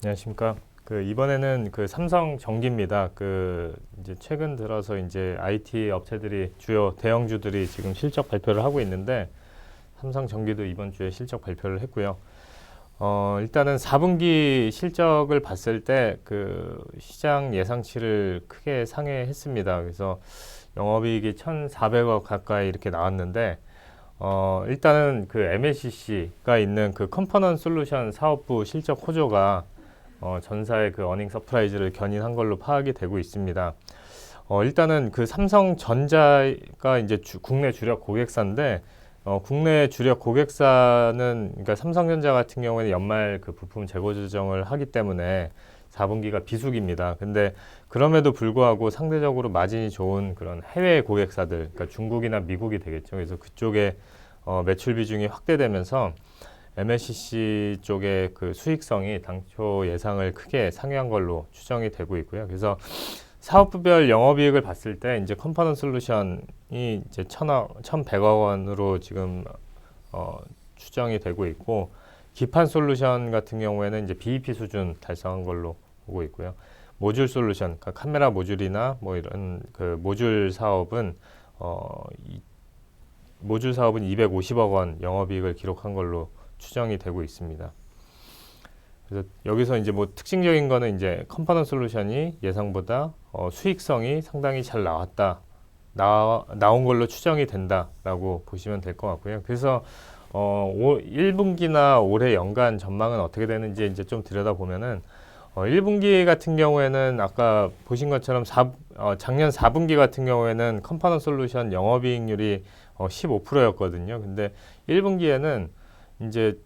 안녕하십니까. 이번에는 삼성 전기입니다. 이제 최근 들어서 이제 IT 업체들이 주요 대형주들이 지금 실적 발표를 하고 있는데 삼성 전기도 이번 주에 실적 발표를 했고요. 일단은 4분기 실적을 봤을 때 시장 예상치를 크게 상회했습니다. 그래서 영업이익이 1,400억 가까이 이렇게 나왔는데 일단은 MLCC가 있는 컴포넌트 솔루션 사업부 실적 호조가 전사의 어닝 서프라이즈를 견인한 걸로 파악이 되고 있습니다. 일단은 삼성전자가 이제 국내 주력 고객사인데 국내 주력 고객사는 그러니까 삼성전자 같은 경우에는 연말 부품 재고 조정을 하기 때문에 4분기가 비수기입니다. 근데 그럼에도 불구하고 상대적으로 마진이 좋은 그런 해외 고객사들, 그러니까 중국이나 미국이 되겠죠. 그래서 그쪽에 매출 비중이 확대되면서 MLCC 쪽의 수익성이 당초 예상을 크게 상회한 걸로 추정이 되고 있고요. 그래서 사업부별 영업이익을 봤을 때 이제 컴포넌트 솔루션이 이제 1,100억 원으로 지금 추정이 되고 있고, 기판 솔루션 같은 경우에는 이제 BEP 수준 달성한 걸로 보고 있고요. 모듈 솔루션, 그러니까 카메라 모듈이나 뭐 이런 모듈 사업은 모듈 사업은 250억 원 영업이익을 기록한 걸로 추정이 되고 있습니다. 그래서 여기서 이제 뭐 특징적인 거는 이제 컴포넌트 솔루션이 예상보다 수익성이 상당히 잘 나온 걸로 추정이 된다라고 보시면 될 것 같고요. 그래서 1분기나 올해 연간 전망은 어떻게 되는지 이제 좀 들여다보면은 1분기 같은 경우에는 아까 보신 것처럼 작년 4분기 같은 경우에는 컴포넌트 솔루션 영업이익률이 15%였거든요. 근데 1분기에는 이제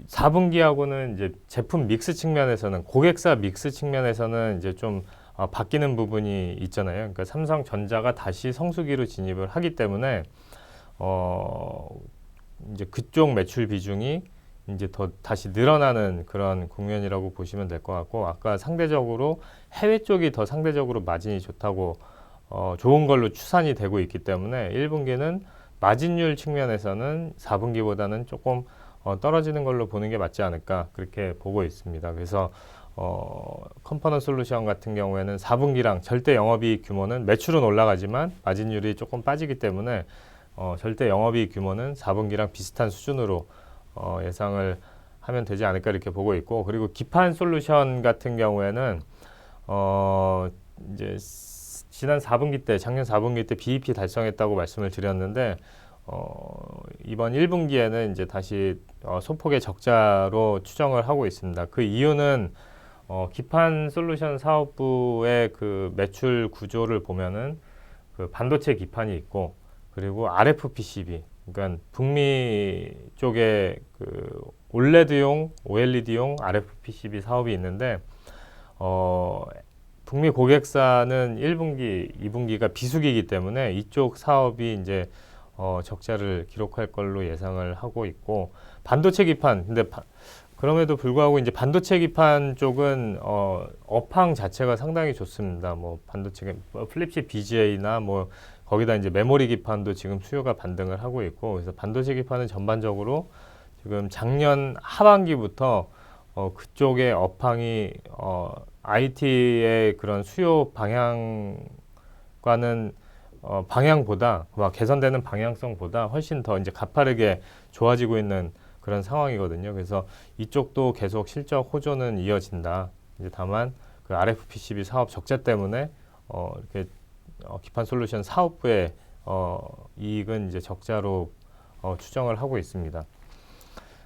4분기하고는 이제 제품 믹스 측면에서는 고객사 믹스 측면에서는 이제 좀 바뀌는 부분이 있잖아요. 그러니까 삼성전자가 다시 성수기로 진입을 하기 때문에 이제 그쪽 매출 비중이 이제 다시 늘어나는 그런 국면이라고 보시면 될 것 같고, 아까 상대적으로 해외 쪽이 더 상대적으로 마진이 좋다고 좋은 걸로 추산이 되고 있기 때문에 1분기는 마진율 측면에서는 4분기보다는 조금 떨어지는 걸로 보는 게 맞지 않을까 그렇게 보고 있습니다. 그래서 컴포넌트 솔루션 같은 경우에는 4분기랑 절대 영업이익 규모는 매출은 올라가지만 마진율이 조금 빠지기 때문에 절대 영업이익 규모는 4분기랑 비슷한 수준으로 예상을 하면 되지 않을까 이렇게 보고 있고, 그리고 기판 솔루션 같은 경우에는 이제 지난 4분기 때, 작년 4분기 때 BEP 달성했다고 말씀을 드렸는데 이번 1분기에는 이제 다시 소폭의 적자로 추정을 하고 있습니다. 그 이유는 기판 솔루션 사업부의 매출 구조를 보면은 반도체 기판이 있고, 그리고 RF PCB, 그러니까 북미 쪽에 OLED용, OLED용 RF PCB 사업이 있는데 북미 고객사는 1분기, 2분기가 비수기이기 때문에 이쪽 사업이 이제 적자를 기록할 걸로 예상을 하고 있고, 반도체 기판, 근데 그럼에도 불구하고 이제 반도체 기판 쪽은 업황 자체가 상당히 좋습니다. 뭐 반도체 플립칩 BGA나 뭐 거기다 이제 메모리 기판도 지금 수요가 반등을 하고 있고, 그래서 반도체 기판은 전반적으로 지금 작년 하반기부터 그쪽의 업황이 IT의 그런 수요 방향과는 방향보다 개선되는 방향성보다 훨씬 더 이제 가파르게 좋아지고 있는 그런 상황이거든요. 그래서 이쪽도 계속 실적 호조는 이어진다. 이제 다만 RF PCB 사업 적자 때문에 이렇게 기판 솔루션 사업부의 이익은 이제 적자로 추정을 하고 있습니다.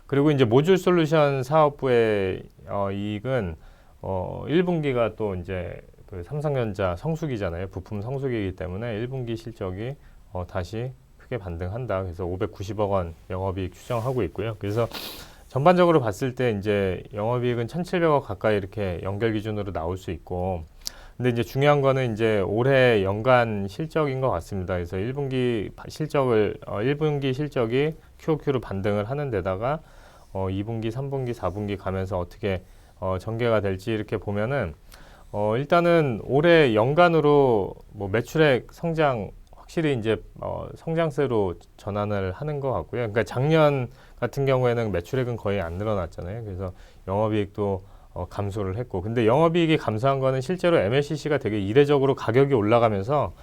그리고 이제 모듈 솔루션 사업부의 이익은 1분기가 또 이제 삼성전자 성수기잖아요. 부품 성수기이기 때문에 1분기 실적이 다시 크게 반등한다. 그래서 590억 원 영업이익 추정하고 있고요. 그래서 전반적으로 봤을 때 이제 영업이익은 1,700억 가까이 이렇게 연결 기준으로 나올 수 있고, 근데 이제 중요한 거는 이제 올해 연간 실적인 것 같습니다. 그래서 1분기 실적이 QOQ로 반등을 하는 데다가 2분기, 3분기, 4분기 가면서 어떻게 전개가 될지 이렇게 보면은 일단은 올해 연간으로 뭐 매출액 성장 확실히 이제 성장세로 전환을 하는 것 같고요. 그러니까 작년 같은 경우에는 매출액은 거의 안 늘어났잖아요. 그래서 영업이익도 감소를 했고, 근데 영업이익이 감소한 거는 실제로 MLCC가 되게 이례적으로 가격이 올라가면서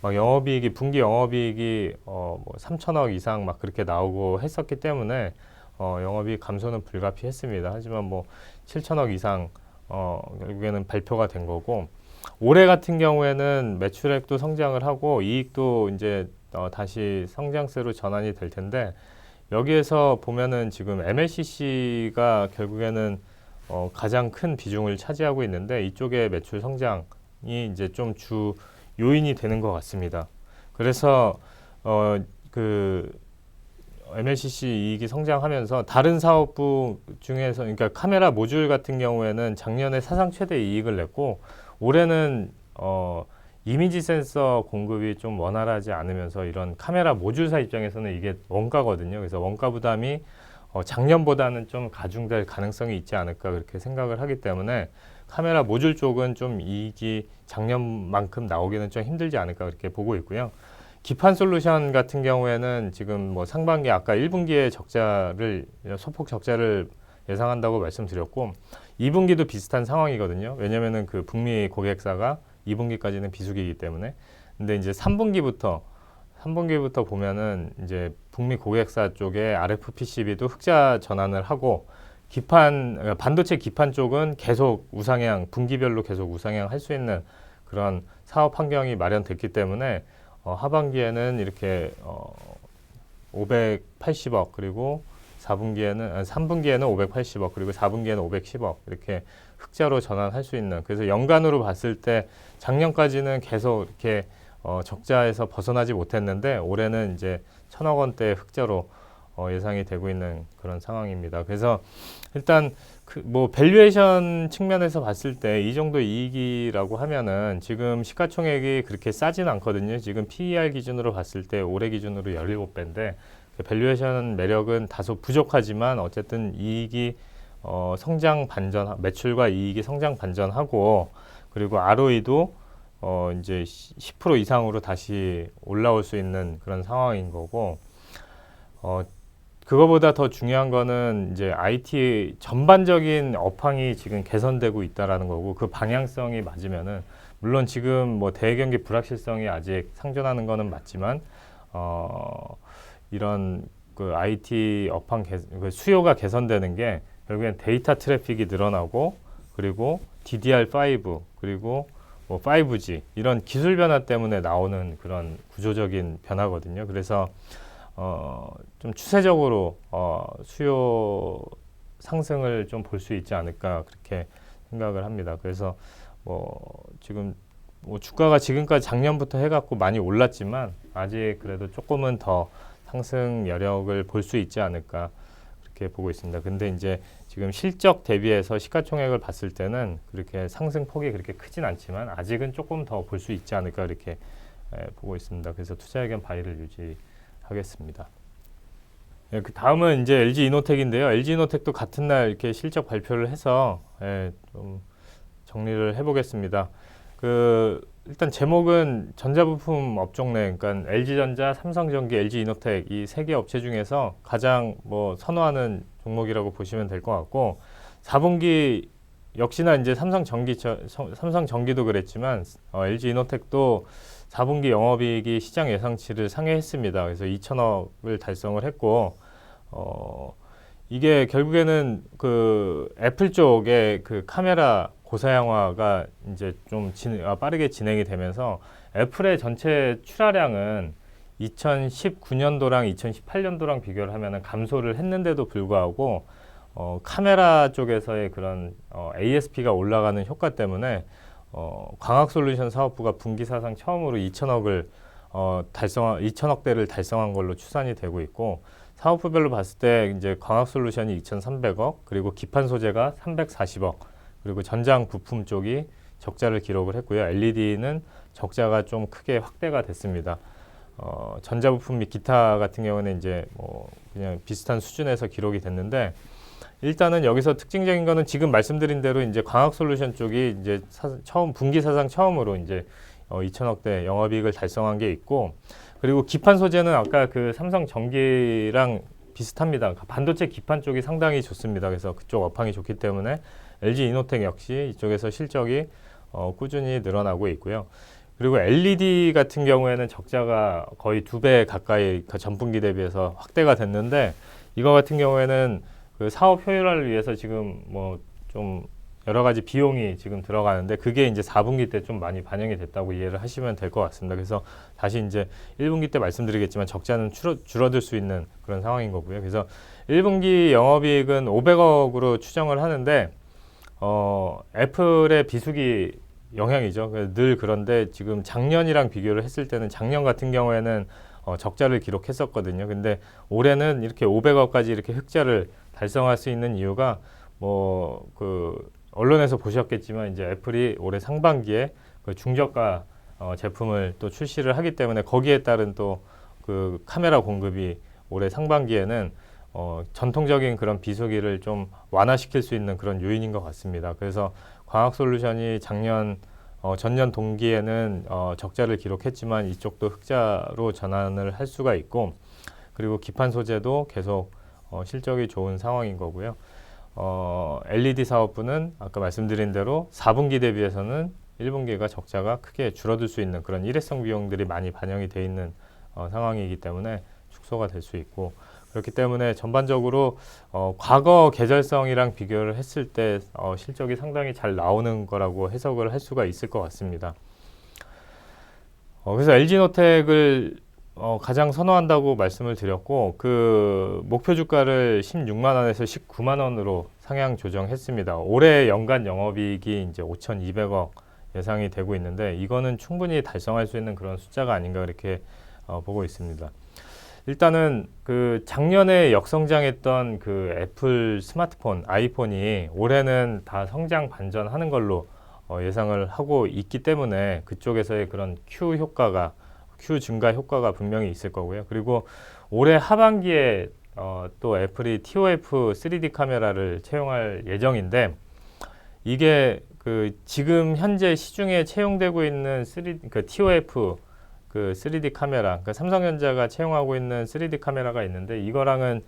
막 영업이익이 분기 영업이익이 뭐 3천억 이상 막 그렇게 나오고 했었기 때문에 영업이익 감소는 불가피했습니다. 하지만 뭐 7천억 이상 결국에는 발표가 된 거고, 올해 같은 경우에는 매출액도 성장을 하고 이익도 이제 다시 성장세로 전환이 될 텐데, 여기에서 보면은 지금 MLCC가 결국에는 가장 큰 비중을 차지하고 있는데, 이쪽의 매출 성장이 이제 좀 주 요인이 되는 것 같습니다. 그래서 그 MLCC 이익이 성장하면서 다른 사업부 중에서, 그러니까 카메라 모듈 같은 경우에는 작년에 사상 최대 이익을 냈고, 올해는 이미지 센서 공급이 좀 원활하지 않으면서 이런 카메라 모듈사 입장에서는 이게 원가거든요. 그래서 원가 부담이 작년보다는 좀 가중될 가능성이 있지 않을까 그렇게 생각을 하기 때문에, 카메라 모듈 쪽은 좀 이익이 작년만큼 나오기는 좀 힘들지 않을까 그렇게 보고 있고요. 기판 솔루션 같은 경우에는 지금 뭐 상반기 아까 1분기에 소폭 적자를 예상한다고 말씀드렸고, 2분기도 비슷한 상황이거든요. 왜냐면은 그 북미 고객사가 2분기까지는 비수기이기 때문에. 근데 이제 3분기부터 보면은 이제 북미 고객사 쪽에 RF PCB도 흑자 전환을 하고, 반도체 기판 쪽은 계속 우상향, 분기별로 계속 우상향 할 수 있는 그런 사업 환경이 마련됐기 때문에 하반기에는 이렇게 580억, 그리고 3분기에는 580억, 그리고 4분기에는 510억 이렇게 흑자로 전환할 수 있는, 그래서 연간으로 봤을 때 작년까지는 계속 이렇게 적자에서 벗어나지 못했는데, 올해는 이제 1,000억 원대 흑자로 예상이 되고 있는 그런 상황입니다. 그래서 일단 뭐 밸류에이션 측면에서 봤을 때 이 정도 이익이라고 하면은 지금 시가총액이 그렇게 싸진 않거든요. 지금 PER 기준으로 봤을 때 올해 기준으로 17배인데, 밸류에이션 매력은 다소 부족하지만 어쨌든 이익이 매출과 이익이 성장 반전하고, 그리고 ROE도 이제 10% 이상으로 다시 올라올 수 있는 그런 상황인 거고, 그거보다 더 중요한 거는 이제 IT 전반적인 업황이 지금 개선되고 있다라는 거고, 그 방향성이 맞으면은, 물론 지금 뭐 대경기 불확실성이 아직 상존하는 거는 맞지만 이런 그 IT 업황 그 수요가 개선되는 게 결국엔 데이터 트래픽이 늘어나고, 그리고 DDR5, 그리고 뭐 5G 이런 기술 변화 때문에 나오는 그런 구조적인 변화거든요. 그래서 좀 추세적으로 수요 상승을 좀 볼 수 있지 않을까 그렇게 생각을 합니다. 그래서 지금 주가가 지금까지 작년부터 해갖고 많이 올랐지만 아직 그래도 조금은 더 상승 여력을 볼 수 있지 않을까 그렇게 보고 있습니다. 근데 이제 지금 실적 대비해서 시가총액을 봤을 때는 그렇게 상승 폭이 그렇게 크진 않지만 아직은 조금 더 볼 수 있지 않을까 이렇게 보고 있습니다. 그래서 투자 의견 바이를 유지하겠습니다. 그 다음은 이제 LG 이노텍인데요. LG 이노텍도 같은 날 이렇게 실적 발표를 해서 좀 정리를 해보겠습니다. 일단 제목은 전자부품 업종 내, 그러니까 LG전자, 삼성전기, LG 이노텍 이 세 개 업체 중에서 가장 선호하는 종목이라고 보시면 될 것 같고, 4분기 역시나 이제 삼성전기도 그랬지만 LG 이노텍도 4분기 영업이익이 시장 예상치를 상회했습니다. 그래서 2천억을 달성을 했고, 이게 결국에는 그 애플 쪽의 그 카메라 고사양화가 이제 좀 빠르게 진행이 되면서 애플의 전체 출하량은 2019년도랑 2018년도랑 비교를 하면 감소를 했는데도 불구하고 카메라 쪽에서의 그런 ASP가 올라가는 효과 때문에 광학솔루션 사업부가 분기 사상 처음으로 2천억대를 달성한 걸로 추산이 되고 있고, 사업부별로 봤을 때 이제 광학솔루션이 2,300억, 그리고 기판 소재가 340억, 그리고 전장 부품 쪽이 적자를 기록을 했고요. LED는 적자가 좀 크게 확대가 됐습니다. 전자부품 및 기타 같은 경우는 이제 그냥 비슷한 수준에서 기록이 됐는데, 일단은 여기서 특징적인 거는 지금 말씀드린 대로 이제 광학솔루션 쪽이 이제 분기 사상 처음으로 이제 2천억대 영업이익을 달성한 게 있고, 그리고 기판 소재는 아까 그 삼성전기랑 비슷합니다. 반도체 기판 쪽이 상당히 좋습니다. 그래서 그쪽 업황이 좋기 때문에 LG 이노텍 역시 이쪽에서 실적이 꾸준히 늘어나고 있고요. 그리고 LED 같은 경우에는 적자가 거의 2배 가까이 그 전분기 대비해서 확대가 됐는데, 이거 같은 경우에는 그 사업 효율화를 위해서 지금 뭐 좀 여러 가지 비용이 지금 들어가는데, 그게 이제 4분기 때 좀 많이 반영이 됐다고 이해를 하시면 될 것 같습니다. 그래서 다시 이제 1분기 때 말씀드리겠지만 적자는 줄어들 수 있는 그런 상황인 거고요. 그래서 1분기 영업이익은 500억으로 추정을 하는데, 애플의 비수기 영향이죠. 늘 그런데 지금 작년이랑 비교를 했을 때는, 작년 같은 경우에는 적자를 기록했었거든요. 근데 올해는 이렇게 500억까지 이렇게 흑자를 달성할 수 있는 이유가, 뭐 그 언론에서 보셨겠지만 이제 애플이 올해 상반기에 그 중저가 제품을 또 출시를 하기 때문에, 거기에 따른 또 그 카메라 공급이 올해 상반기에는 전통적인 그런 비수기를 좀 완화시킬 수 있는 그런 요인인 것 같습니다. 그래서 광학솔루션이 전년 동기에는 적자를 기록했지만 이쪽도 흑자로 전환을 할 수가 있고, 그리고 기판 소재도 계속 실적이 좋은 상황인 거고요. LED 사업부는 아까 말씀드린 대로 4분기 대비해서는 1분기가 적자가 크게 줄어들 수 있는 그런 일회성 비용들이 많이 반영이 돼 있는 상황이기 때문에 축소가 될 수 있고, 그렇기 때문에 전반적으로 과거 계절성이랑 비교를 했을 때 실적이 상당히 잘 나오는 거라고 해석을 할 수가 있을 것 같습니다. 그래서 LG노텍을 가장 선호한다고 말씀을 드렸고, 그 목표 주가를 16만 원에서 19만 원으로 상향 조정했습니다. 올해 연간 영업이익이 이제 5,200억 예상이 되고 있는데, 이거는 충분히 달성할 수 있는 그런 숫자가 아닌가 이렇게 보고 있습니다. 일단은 그 작년에 역성장했던 그 애플 스마트폰, 아이폰이 올해는 다 성장 반전하는 걸로 예상을 하고 있기 때문에, 그쪽에서의 그런 Q 증가 효과가 분명히 있을 거고요. 그리고 올해 하반기에 또 애플이 TOF 3D 카메라를 채용할 예정인데, 이게 그 지금 현재 시중에 채용되고 있는 그 TOF 그 3D 카메라, 그러니까 삼성전자가 채용하고 있는 3D 카메라가 있는데, 이거랑은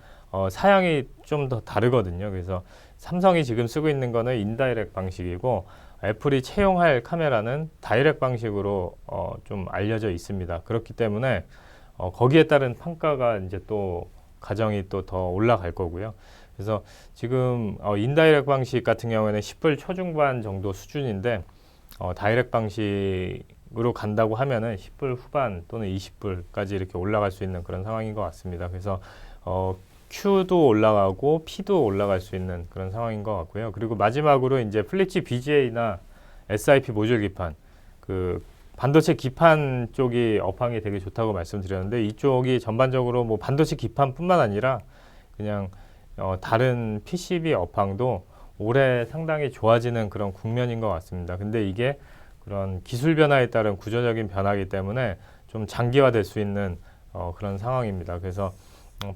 사양이 좀 더 다르거든요. 그래서 삼성이 지금 쓰고 있는 거는 인다이렉트 방식이고, 애플이 채용할 카메라는 다이렉트 방식으로 좀 알려져 있습니다. 그렇기 때문에 거기에 따른 판가가 이제 또 가정이 또 더 올라갈 거고요. 그래서 지금 인다이렉트 방식 같은 경우에는 10불 초중반 정도 수준인데, 다이렉트 방식으로 간다고 하면은 10불 후반 또는 20불까지 이렇게 올라갈 수 있는 그런 상황인 것 같습니다. 그래서 Q도 올라가고 P도 올라갈 수 있는 그런 상황인 것 같고요. 그리고 마지막으로 이제 플립치 BGA나 SIP 모듈 기판, 그 반도체 기판 쪽이 업황이 되게 좋다고 말씀드렸는데, 이쪽이 전반적으로 뭐 반도체 기판뿐만 아니라 그냥 다른 PCB 업황도 올해 상당히 좋아지는 그런 국면인 것 같습니다. 근데 이게 그런 기술 변화에 따른 구조적인 변화이기 때문에 좀 장기화될 수 있는 그런 상황입니다. 그래서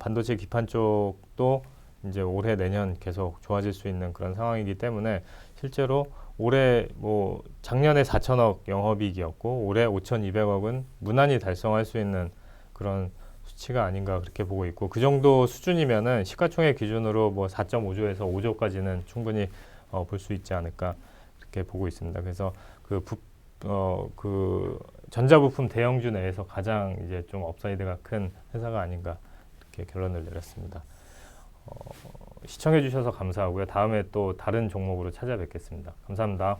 반도체 기판 쪽도 이제 올해 내년 계속 좋아질 수 있는 그런 상황이기 때문에, 실제로 올해 뭐 작년에 4천억 영업이익이었고 올해 5,200억은 무난히 달성할 수 있는 그런 수치가 아닌가 그렇게 보고 있고, 그 정도 수준이면은 시가총액 기준으로 뭐 4.5조에서 5조까지는 충분히 볼 수 있지 않을까 그렇게 보고 있습니다. 그래서 그 전자부품 대형주 내에서 가장 이제 좀 업사이드가 큰 회사가 아닌가 이렇게 결론을 내렸습니다. 시청해 주셔서 감사하고요. 다음에 또 다른 종목으로 찾아뵙겠습니다. 감사합니다.